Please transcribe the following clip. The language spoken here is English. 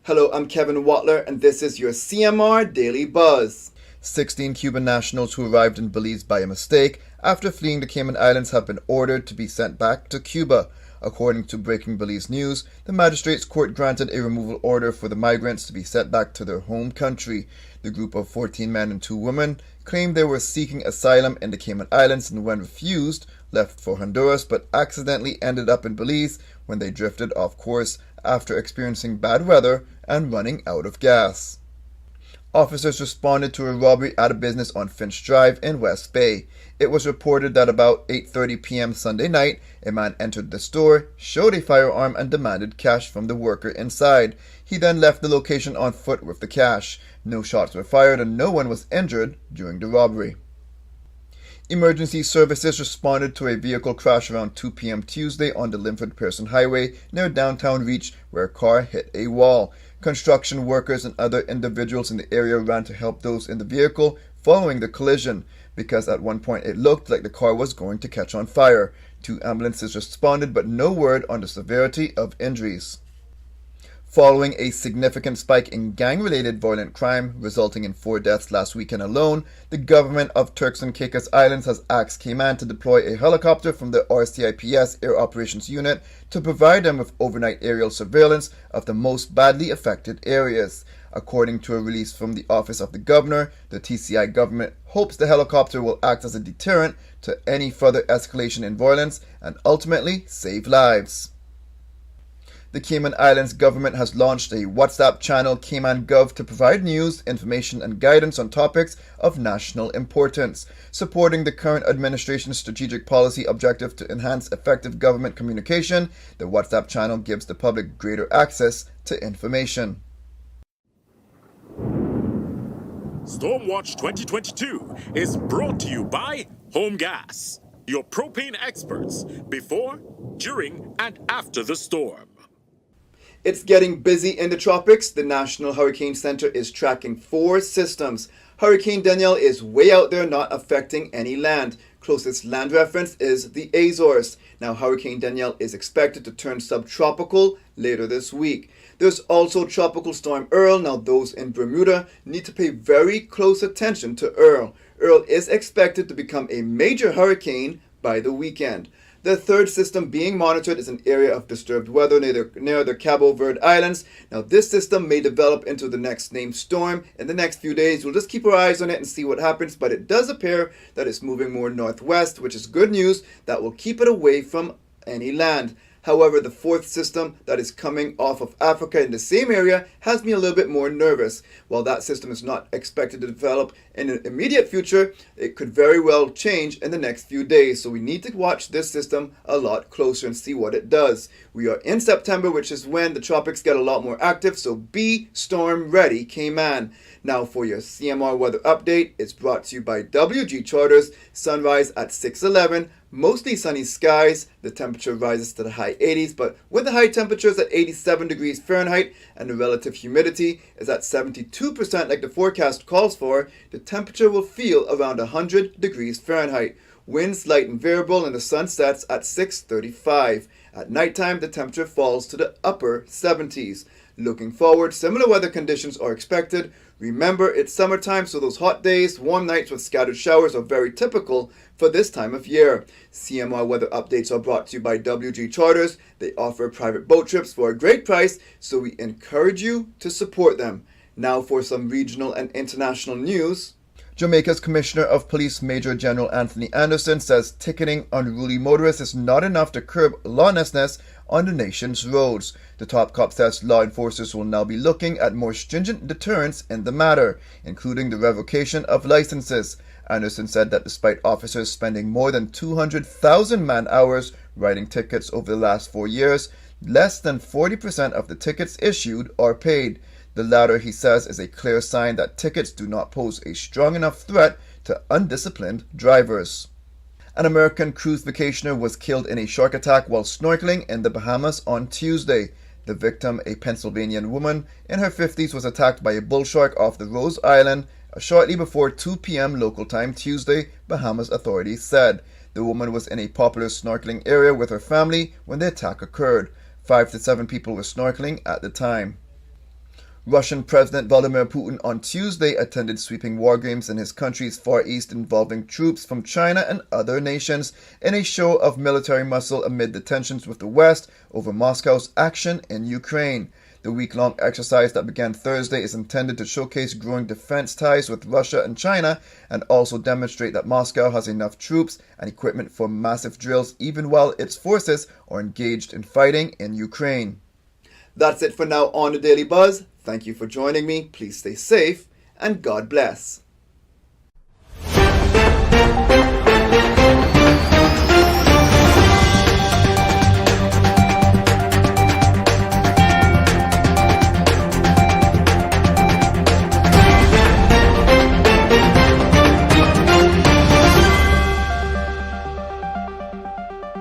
Hello, I'm Kevin Watler, and this is your CMR Daily Buzz. 16 Cuban nationals who arrived in Belize by a mistake after fleeing the Cayman Islands have been ordered to be sent back to Cuba. According to Breaking Belize News, the magistrate's court granted a removal order for the migrants to be sent back to their home country. The group of 14 men and 2 women claimed they were seeking asylum in the Cayman Islands and, when refused, left for Honduras but accidentally ended up in Belize when they drifted off course after experiencing bad weather and running out of gas. Officers responded to a robbery at a business on Finch Drive in West Bay. It was reported that about 8:30 p.m. Sunday night, a man entered the store, showed a firearm, and demanded cash from the worker inside. He then left the location on foot with the cash. No shots were fired and no one was injured during the robbery. Emergency services responded to a vehicle crash around 2 p.m. Tuesday on the Linford-Pearson Highway near downtown Reach, where a car hit a wall. Construction workers and other individuals in the area ran to help those in the vehicle following the collision, because at one point it looked like the car was going to catch on fire. 2 ambulances responded, but no word on the severity of injuries. Following a significant spike in gang-related violent crime, resulting in 4 deaths last weekend alone, the government of Turks and Caicos Islands has asked Cayman to deploy a helicopter from the RCIPS Air Operations Unit to provide them with overnight aerial surveillance of the most badly affected areas. According to a release from the Office of the Governor, the TCI government hopes the helicopter will act as a deterrent to any further escalation in violence and ultimately save lives. The Cayman Islands government has launched a WhatsApp channel, Cayman Gov, to provide news, information, and guidance on topics of national importance. Supporting the current administration's strategic policy objective to enhance effective government communication, the WhatsApp channel gives the public greater access to information. Stormwatch 2022 is brought to you by Home Gas, your propane experts before, during, and after the storm. It's getting busy in the tropics. The National Hurricane Center is tracking 4 systems. Hurricane Danielle is way out there, not affecting any land. Closest land reference is the Azores. Now, Hurricane Danielle is expected to turn subtropical later this week. There's also Tropical Storm Earl. Now, those in Bermuda need to pay very close attention to Earl. Earl is expected to become a major hurricane by the weekend. The third system being monitored is an area of disturbed weather near the Cabo Verde Islands. Now, this system may develop into the next named storm in the next few days. We'll just keep our eyes on it and see what happens, but it does appear that it's moving more northwest, which is good news. That will keep it away from any land. However, the fourth system that is coming off of Africa in the same area has me a little bit more nervous. While that system is not expected to develop in the immediate future, it could very well change in the next few days. So we need to watch this system a lot closer and see what it does. We are in September, which is when the tropics get a lot more active, so be storm ready, Cayman. Now for your CMR weather update, it's brought to you by WG Charters. Sunrise at 6:11. Mostly sunny skies. The temperature rises to the high 80s, but with the high temperatures at 87 degrees Fahrenheit and the relative humidity is at 72% like the forecast calls for, the temperature will feel around 100 degrees Fahrenheit. Winds light and variable and the sun sets at 6:35. At nighttime, the temperature falls to the upper 70s. Looking forward, similar weather conditions are expected. Remember, it's summertime, so those hot days, warm nights with scattered showers are very typical for this time of year. CMR weather updates are brought to you by WG Charters. They offer private boat trips for a great price, so we encourage you to support them. Now for some regional and international news. Jamaica's Commissioner of Police Major General Anthony Anderson says ticketing unruly motorists is not enough to curb lawlessness on the nation's roads. The top cop says law enforcers will now be looking at more stringent deterrents in the matter, including the revocation of licenses. Anderson said that despite officers spending more than 200,000 man-hours writing tickets over the last 4 years, less than 40% of the tickets issued are paid. The latter, he says, is a clear sign that tickets do not pose a strong enough threat to undisciplined drivers. An American cruise vacationer was killed in a shark attack while snorkeling in the Bahamas on Tuesday. The victim, a Pennsylvanian woman in her 50s, was attacked by a bull shark off the Rose Island shortly before 2 p.m. local time Tuesday, Bahamas authorities said. The woman was in a popular snorkeling area with her family when the attack occurred. 5 to 7 people were snorkeling at the time. Russian President Vladimir Putin on Tuesday attended sweeping war games in his country's Far East involving troops from China and other nations in a show of military muscle amid the tensions with the West over Moscow's action in Ukraine. The week-long exercise that began Thursday is intended to showcase growing defense ties with Russia and China and also demonstrate that Moscow has enough troops and equipment for massive drills even while its forces are engaged in fighting in Ukraine. That's it for now on the Daily Buzz. Thank you for joining me. Please stay safe and God bless.